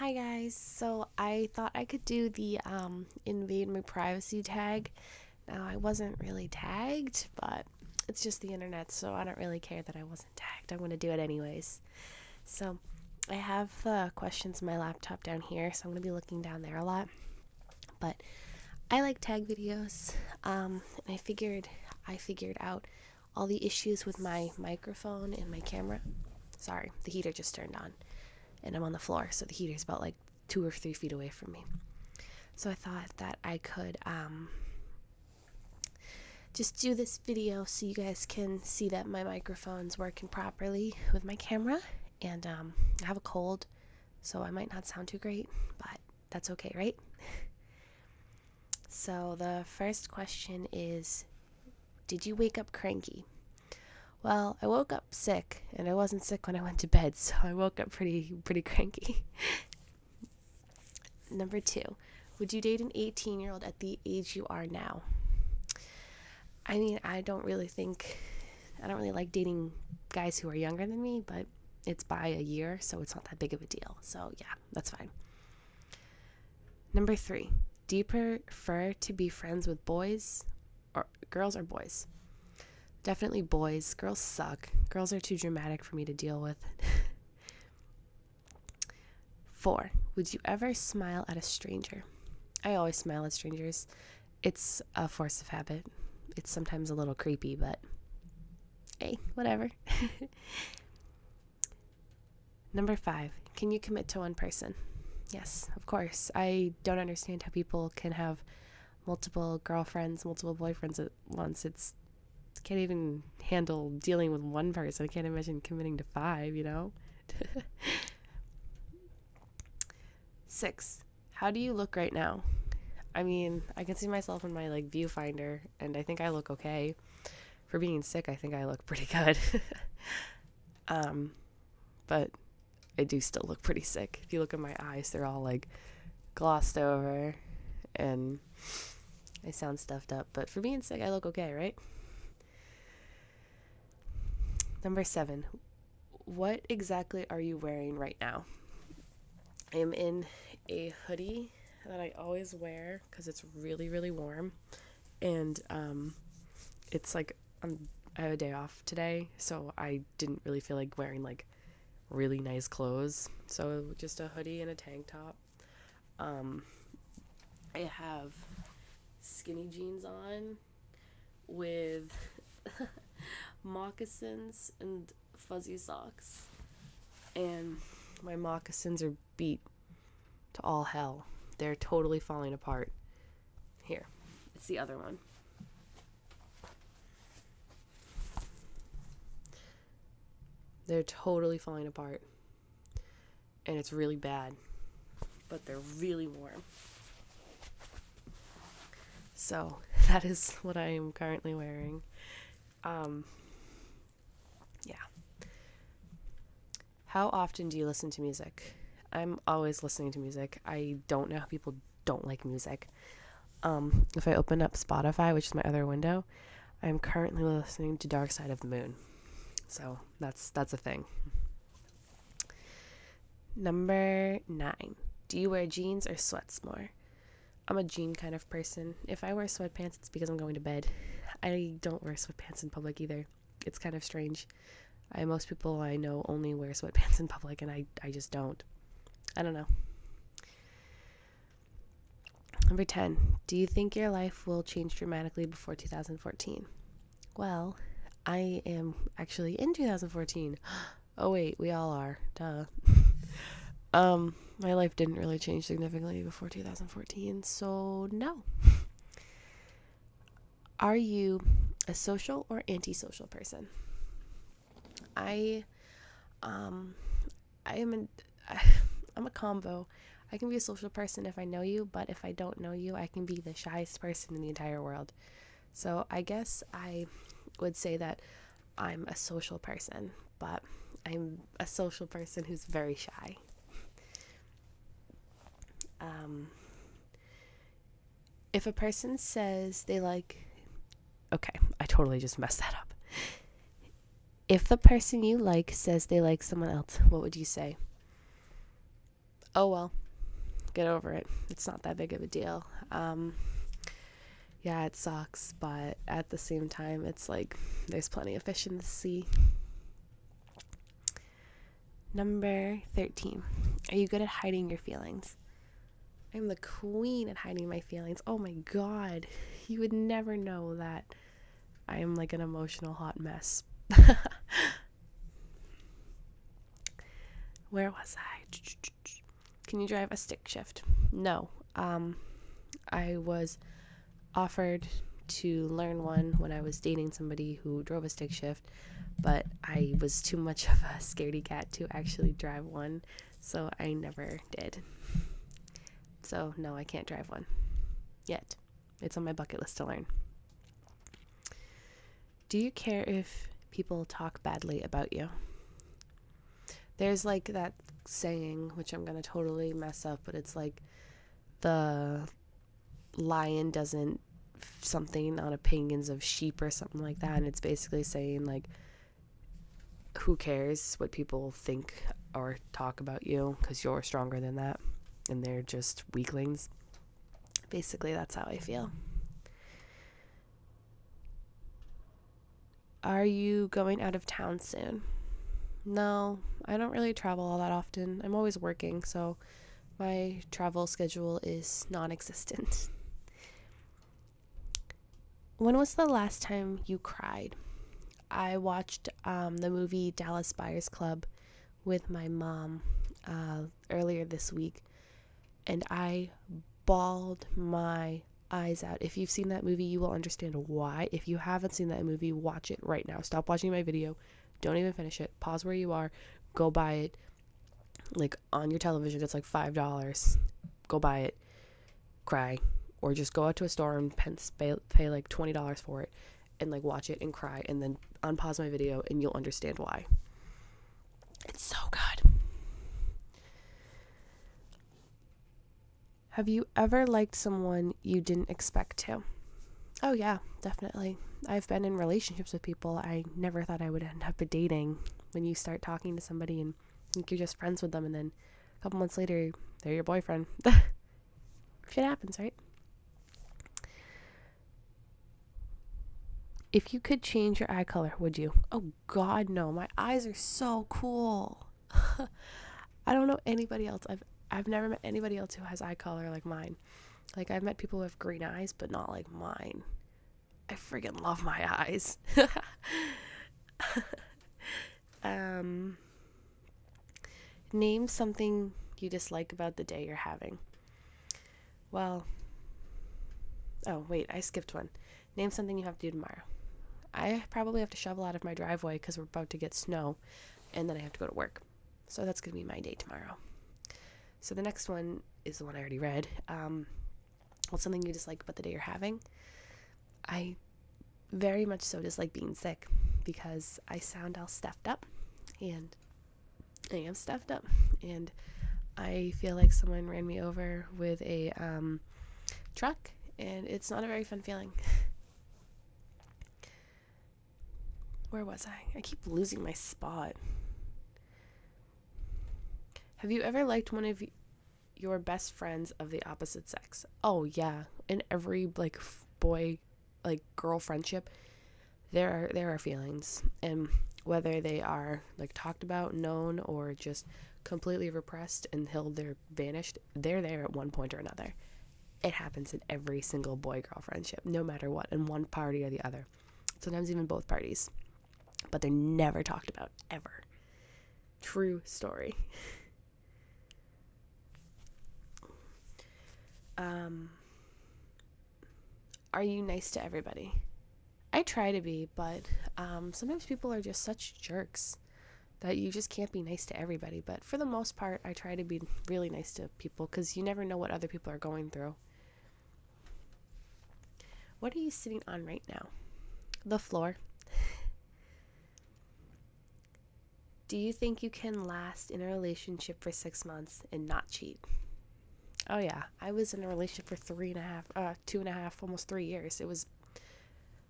Hi guys, so I thought I could do the invade my privacy tag. Now I wasn't really tagged, but it's just the internet, so I don't really care that I wasn't tagged. I'm going to do it anyways. So I have questions in my laptop down here, so I'm going to be looking down there a lot. But I like tag videos, and I figured out all the issues with my microphone and my camera. Sorry, the heater just turned on. And I'm on the floor, so the heater's about like 2 or 3 feet away from me. So I thought that I could just do this video so you guys can see that my microphone's working properly with my camera. And I have a cold, so I might not sound too great, but that's okay, right? So the first question is, did you wake up cranky? Well, I woke up sick, and I wasn't sick when I went to bed, so I woke up pretty cranky. Number 2, would you date an 18-year-old at the age you are now? I mean, I don't really like dating guys who are younger than me, but it's by a year, so it's not that big of a deal. So yeah, that's fine. Number 3, do you prefer to be friends with girls or boys? Definitely boys. Girls suck. Girls are too dramatic for me to deal with. 4, would you ever smile at a stranger? I always smile at strangers. It's a force of habit. It's sometimes a little creepy, but hey, whatever. Number 5, can you commit to one person? Yes, of course. I don't understand how people can have multiple girlfriends, multiple boyfriends at once. Can't even handle dealing with one person. I can't imagine committing to 5, you know? 6, how do you look right now? I mean, I can see myself in my viewfinder, and I think I look okay. For being sick, I think I look pretty good. But I do still look pretty sick. If you look at my eyes, they're all glossed over, and I sound stuffed up. But for being sick, I look okay, right? Number 7, what exactly are you wearing right now? I am in a hoodie that I always wear because it's really warm, and it's I have a day off today, so I didn't really feel like wearing really nice clothes, so just a hoodie and a tank top. I have skinny jeans on with moccasins and fuzzy socks, and my moccasins are beat to all hell. They're totally falling apart. Here, it's the other one. They're totally falling apart, and it's really bad, but they're really warm. So that is what I am currently wearing. Yeah. How often do you listen to music? I'm always listening to music. I don't know how people don't like music. If I open up Spotify, which is my other window, I'm currently listening to Dark Side of the Moon. So that's a thing. Number 9, do you wear jeans or sweats more? I'm a jean kind of person. If I wear sweatpants, it's because I'm going to bed. I don't wear sweatpants in public either. It's kind of strange. Most people I know only wear sweatpants in public, and I just don't. I don't know. Number 10, do you think your life will change dramatically before 2014? Well, I am actually in 2014. Oh wait, we all are. Duh. My life didn't really change significantly before 2014, so no. Are you a social or antisocial person? I'm a combo. I can be a social person if I know you, but if I don't know you, I can be the shyest person in the entire world. So I guess I would say that I'm a social person, but I'm a social person who's very shy. If a person says they okay, I totally just messed that up. If the person you like says they like someone else, what would you say? Oh well, get over it. It's not that big of a deal. Yeah, it sucks, but at the same time, it's like there's plenty of fish in the sea. Number 13. Are you good at hiding your feelings? I'm the queen at hiding my feelings. Oh my god. You would never know that I am like an emotional hot mess. Where was I? Can you drive a stick shift? No. I was offered to learn one when I was dating somebody who drove a stick shift, but I was too much of a scaredy cat to actually drive one, so I never did. So no, I can't drive one yet. It's on my bucket list to learn. Do you care if people talk badly about you? There's like that saying, which I'm gonna totally mess up, but it's like the lion doesn't something on opinions of sheep or something like that, and it's basically saying like, who cares what people think or talk about you, because you're stronger than that and they're just weaklings. Basically, that's how I feel. Are you going out of town soon? No, I don't really travel all that often. I'm always working, so my travel schedule is non-existent. When was the last time you cried? I watched the movie Dallas Buyers Club with my mom earlier this week, and I bawled my eyes out. If you've seen that movie, you will understand why. If you haven't seen that movie, watch it right now. Stop watching my video. Don't even finish it. Pause where you are. Go buy it. Like on your television, it's like $5. Go buy it. Cry. Or just go out to a store and pay like $20 for it and like watch it and cry, and then unpause my video and you'll understand why. It's so good. Have you ever liked someone you didn't expect to? Oh yeah, definitely. I've been in relationships with people I never thought I would end up dating. When you start talking to somebody and think you're just friends with them, and then a couple months later, they're your boyfriend. Shit happens, right? If you could change your eye color, would you? Oh god, no. My eyes are so cool. I don't know anybody else. I've never met anybody else who has eye color like mine. Like, I've met people who have green eyes, but not like mine. I friggin' love my eyes. Name something you dislike about the day you're having. Well, oh wait, I skipped one. Name something you have to do tomorrow. I probably have to shovel out of my driveway because we're about to get snow, and then I have to go to work. So that's going to be my day tomorrow. So the next one is the one I already read. What's something you dislike about the day you're having? I very much so dislike being sick because I sound all stuffed up, and I am stuffed up, and I feel like someone ran me over with a truck, and it's not a very fun feeling. Where was I? I keep losing my spot. Have you ever liked one of your best friends of the opposite sex? Oh yeah, in every like boy like girl friendship, there are feelings, and whether they are like talked about, known, or just completely repressed until they're vanished, they're there at one point or another. It happens in every single boy girl friendship, no matter what, in one party or the other. Sometimes even both parties. But they're never talked about, ever. True story. Are you nice to everybody? I try to be, but sometimes people are just such jerks that you just can't be nice to everybody. But for the most part, I try to be really nice to people because you never know what other people are going through. What are you sitting on right now? The floor. Do you think you can last in a relationship for 6 months and not cheat? Oh yeah, I was in a relationship for 2.5, almost 3 years. It was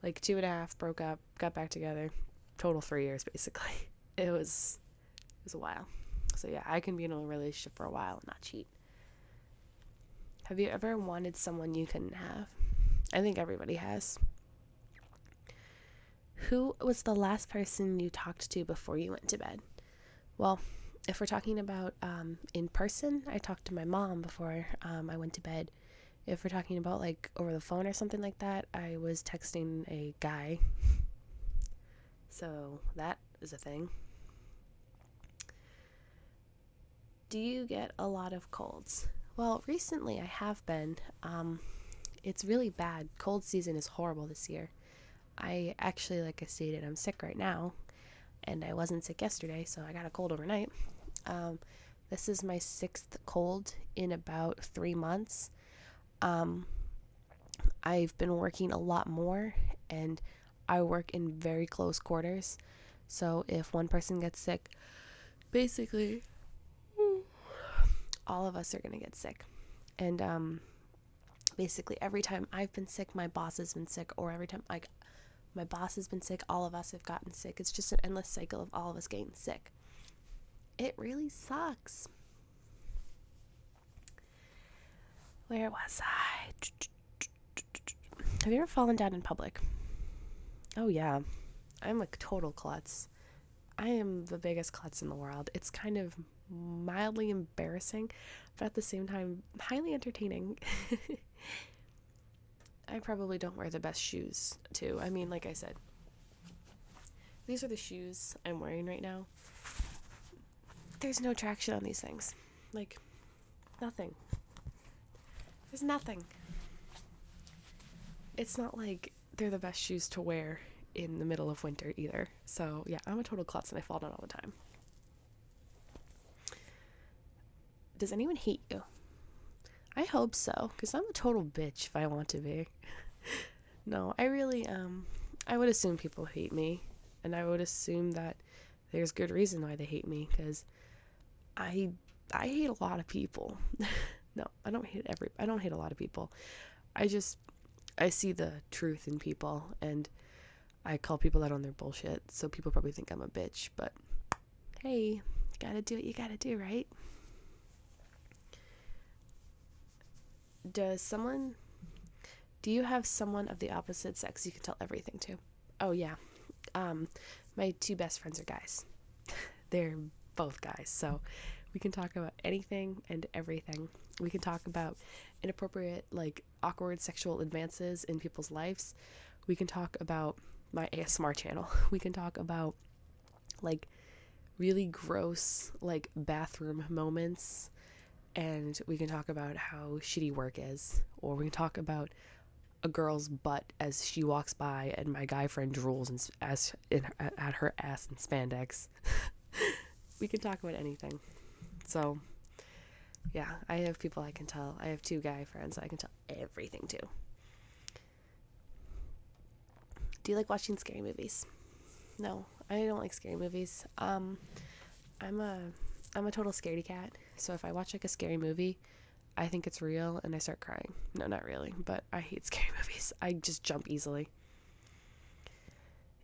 like 2.5, broke up, got back together, total 3 years basically. It was a while. So yeah, I can be in a relationship for a while and not cheat. Have you ever wanted someone you couldn't have? I think everybody has. Who was the last person you talked to before you went to bed? Well, if we're talking about in person, I talked to my mom before I went to bed. If we're talking about like over the phone or something like that, I was texting a guy. So that is a thing. Do you get a lot of colds? Well, recently I have been. It's really bad. Cold season is horrible this year. I actually, like I stated, I'm sick right now, and I wasn't sick yesterday, so I got a cold overnight. This is my 6th cold in about 3 months. I've been working a lot more, and I work in very close quarters, so if one person gets sick, basically all of us are gonna get sick. And basically every time I've been sick, my boss has been sick, or every time like my boss has been sick, all of us have gotten sick. It's just an endless cycle of all of us getting sick. It really sucks. Where was I? Have you ever fallen down in public? Oh yeah, I'm a total klutz. I am the biggest klutz in the world. It's kind of mildly embarrassing, but at the same time, highly entertaining. I probably don't wear the best shoes, too. I mean, like I said, these are the shoes I'm wearing right now. There's no traction on these things. Like, nothing. There's nothing. It's not like they're the best shoes to wear in the middle of winter either. So, yeah, I'm a total klutz and I fall down all the time. Does anyone hate you? I hope so, because I'm a total bitch if I want to be. No, I really, I would assume people hate me, and I would assume that there's good reason why they hate me, because I hate a lot of people. No, I don't hate a lot of people. I see the truth in people, and I call people out on their bullshit, so people probably think I'm a bitch, but hey, you gotta do what you gotta do, right? Do you have someone of the opposite sex you can tell everything to? Oh yeah. My 2 best friends are guys. They're both guys, so we can talk about anything and everything. We can talk about inappropriate, like, awkward sexual advances in people's lives. We can talk about my ASMR channel. We can talk about, like, really gross, like, bathroom moments. And we can talk about how shitty work is. Or we can talk about a girl's butt as she walks by and my guy friend drools at her ass in spandex. We can talk about anything. So, yeah, I have people I can tell. I have 2 guy friends I can tell everything to. Do you like watching scary movies? No, I don't like scary movies. I'm a total scaredy cat. So if I watch like a scary movie, I think it's real and I start crying. No, not really, but I hate scary movies. I just jump easily.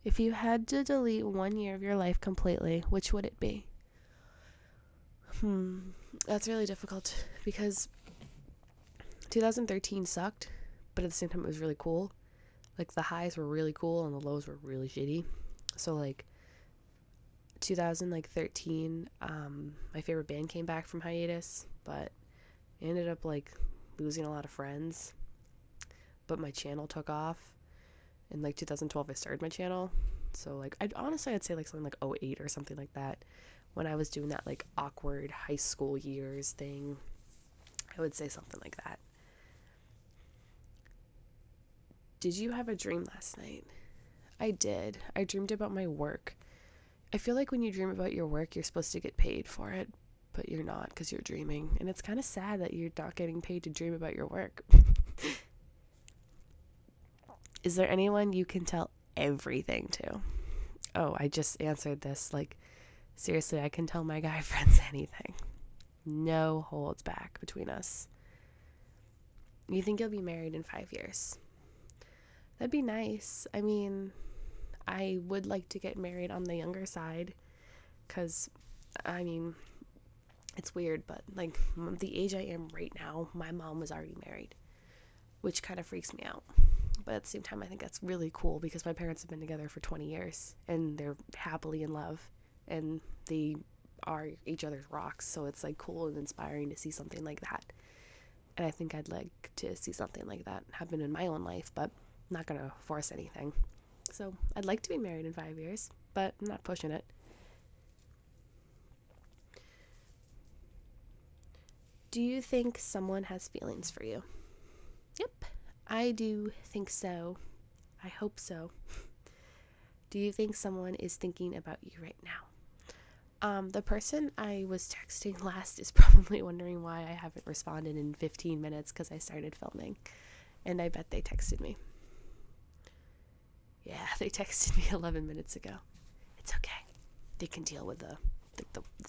If you had to delete 1 year of your life completely, which would it be? That's really difficult because 2013 sucked, but at the same time it was really cool. Like the highs were really cool and the lows were really shitty. So like 2013, my favorite band came back from hiatus, but I ended up like losing a lot of friends. But my channel took off. In like 2012, I started my channel. So like I'd say like something like 2008 or something like that. When I was doing that like awkward high school years thing, I would say something like that. Did you have a dream last night? I did. I dreamed about my work. I feel like when you dream about your work, you're supposed to get paid for it, but you're not because you're dreaming. And it's kind of sad that you're not getting paid to dream about your work. Is there anyone you can tell everything to? Oh, I just answered this. Like, seriously, I can tell my guy friends anything. No holds back between us. You think you'll be married in 5 years? That'd be nice. I mean, I would like to get married on the younger side because, I mean, It's weird, but like the age I am right now, my mom was already married, which kind of freaks me out. But at the same time, I think that's really cool because my parents have been together for 20 years and they're happily in love and they are each other's rocks. So it's like cool and inspiring to see something like that. And I think I'd like to see something like that happen in my own life, but I'm not going to force anything. So I'd like to be married in 5 years, but I'm not pushing it. Do you think someone has feelings for you? Yep, I do think so. I hope so. Do you think someone is thinking about you right now? The person I was texting last is probably wondering why I haven't responded in 15 minutes because I started filming. And I bet they texted me. Yeah, they texted me 11 minutes ago. It's okay. They can deal with the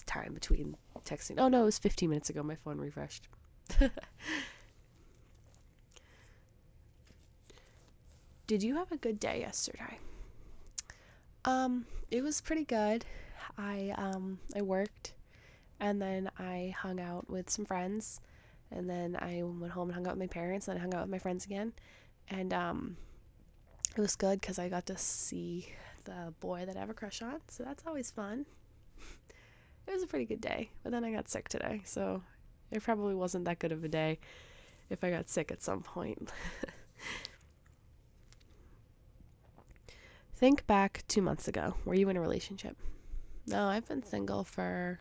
time between texting. Oh no, it was 15 minutes ago. My phone refreshed. Did you have a good day yesterday? It was pretty good. I worked and then I hung out with some friends and then I went home and hung out with my parents and then I hung out with my friends again. And it was good because I got to see the boy that I have a crush on, so that's always fun. It was a pretty good day, but then I got sick today, so it probably wasn't that good of a day if I got sick at some point. Think back 2 months ago. Were you in a relationship? No, I've been single for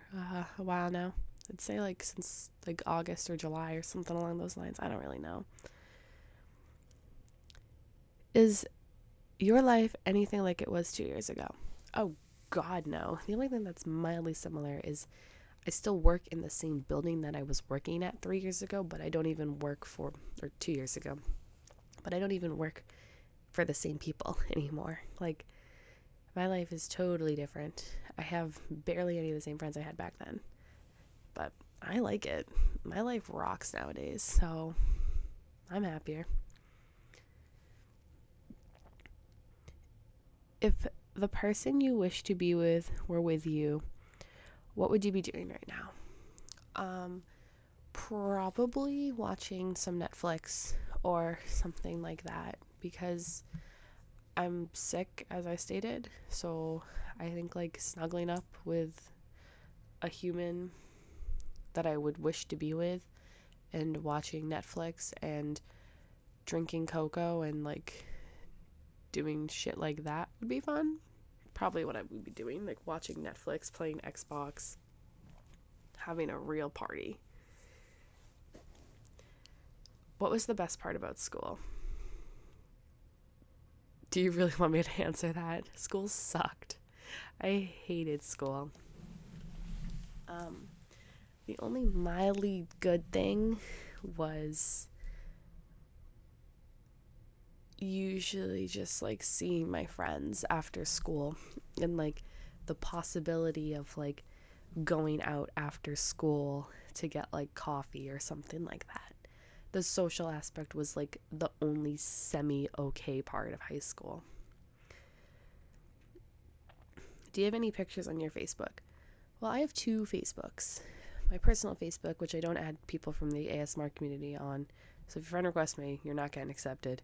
a while now. I'd say like since like August or July or something along those lines. I don't really know. Is your life anything like it was 2 years ago? Oh, God, no. The only thing that's mildly similar is I still work in the same building that I was working at 3 years ago, but I don't even work for, or 2 years ago, but I don't even work for the same people anymore. Like, my life is totally different. I have barely any of the same friends I had back then, but I like it. My life rocks nowadays, so I'm happier. If the person you wish to be with were with you, what would you be doing right now? Probably watching some Netflix or something like that because I'm sick, as I stated. So I think like snuggling up with a human that I would wish to be with and watching Netflix and drinking cocoa and like doing shit like that would be fun. Probably what I would be doing, like watching Netflix, playing Xbox, having a real party. What was the best part about school? Do you really want me to answer that? School sucked. I hated school. The only mildly good thing was usually just like seeing my friends after school and like the possibility of like going out after school to get like coffee or something like that. The social aspect was like the only semi-okay part of high school. Do you have any pictures on your Facebook? Well, I have 2 Facebooks. My personal Facebook, which I don't add people from the ASMR community on. So if your friend requests me, you're not getting accepted.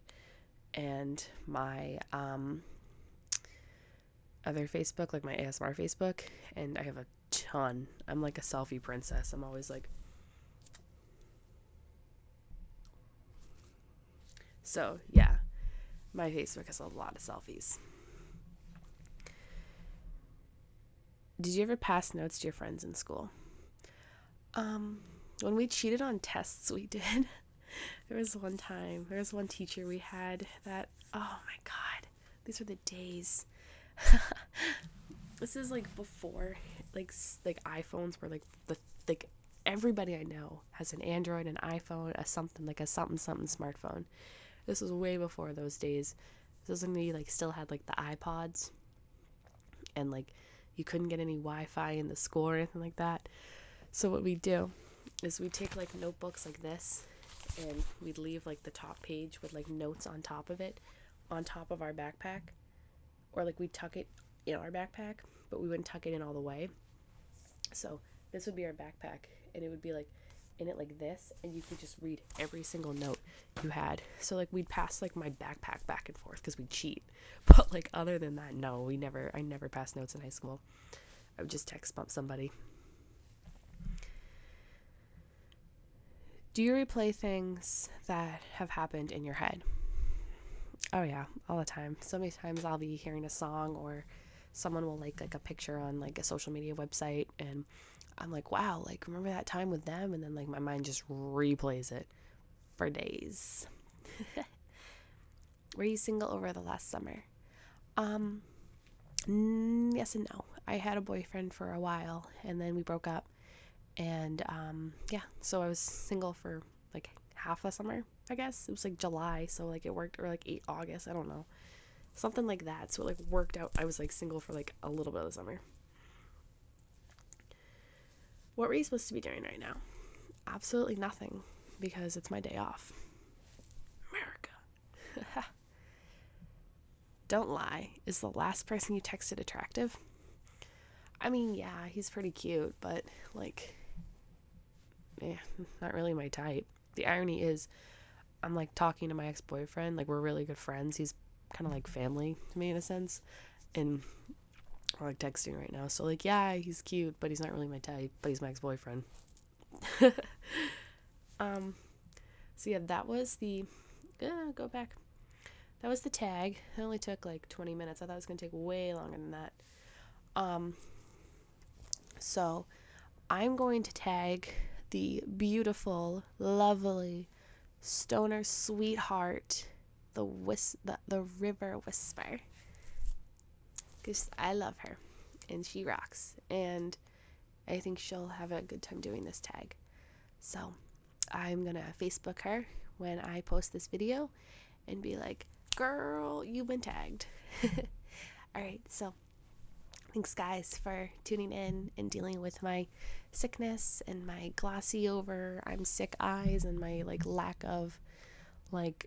And my other Facebook, like my ASMR Facebook, and I have a ton. I'm like a selfie princess. I'm always like... So, yeah, my Facebook has a lot of selfies. Did you ever pass notes to your friends in school? When we cheated on tests, we did. There was one teacher we had that, oh my God, these were the days. This is like before, like iPhones were like everybody I know has an Android, an iPhone, a something smartphone. This was way before those days. This was when we like still had like the iPods, and like you couldn't get any Wi-Fi in the school or anything like that. So what we'd do is we'd take like notebooks like this, and we'd leave like the top page with like notes on top of it, on top of our backpack, or like we'd tuck it in our backpack, but we wouldn't tuck it in all the way. So This would be our backpack, and it would be like in it like this, and you could just read every single note you had. So like we'd pass like my backpack back and forth because we'd cheat. But like other than that, no, I never passed notes in high school. I would just text bump somebody. Do you replay things that have happened in your head? Oh yeah, all the time. So many times I'll be hearing a song, or someone will like a picture on like a social media website, and I'm like, wow, like remember that time with them? And then like my mind just replays it for days. Were you single over the last summer? Yes and no. I had a boyfriend for a while, and then we broke up, and yeah, so I was single for like half the summer, I guess. It was like July, so like it worked, or like August, I don't know, something like that. So it like worked out. I was like single for like a little bit of the summer. What were you supposed to be doing right now? Absolutely nothing, because it's my day off. America. Don't lie. Is the last person you texted attractive? I mean, yeah, he's pretty cute, but like, not really my type. The irony is, I'm like talking to my ex-boyfriend, like we're really good friends. He's kind of like family to me in a sense, and we're like texting right now. So like, yeah, he's cute, but he's not really my type. But he's my ex-boyfriend. So yeah, that was the go back. That was the tag. It only took like 20 minutes. I thought it was gonna take way longer than that. So I'm going to tag the beautiful, lovely stoner sweetheart, the river whisper, because I love her and she rocks, and I think she'll have a good time doing this tag. So I'm gonna Facebook her when I post this video and be like, girl, you've been tagged. Alright, so thanks guys for tuning in and dealing with my sickness and my glossy over, I'm sick eyes, and my like lack of like,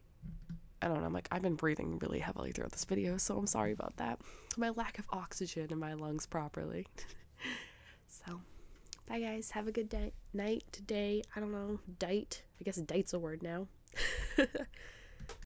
I don't know, I'm like, I've been breathing really heavily throughout this video, so I'm sorry about that. My lack of oxygen in my lungs properly. So bye guys, have a good night, day, I don't know, dite, I guess dite's a word now.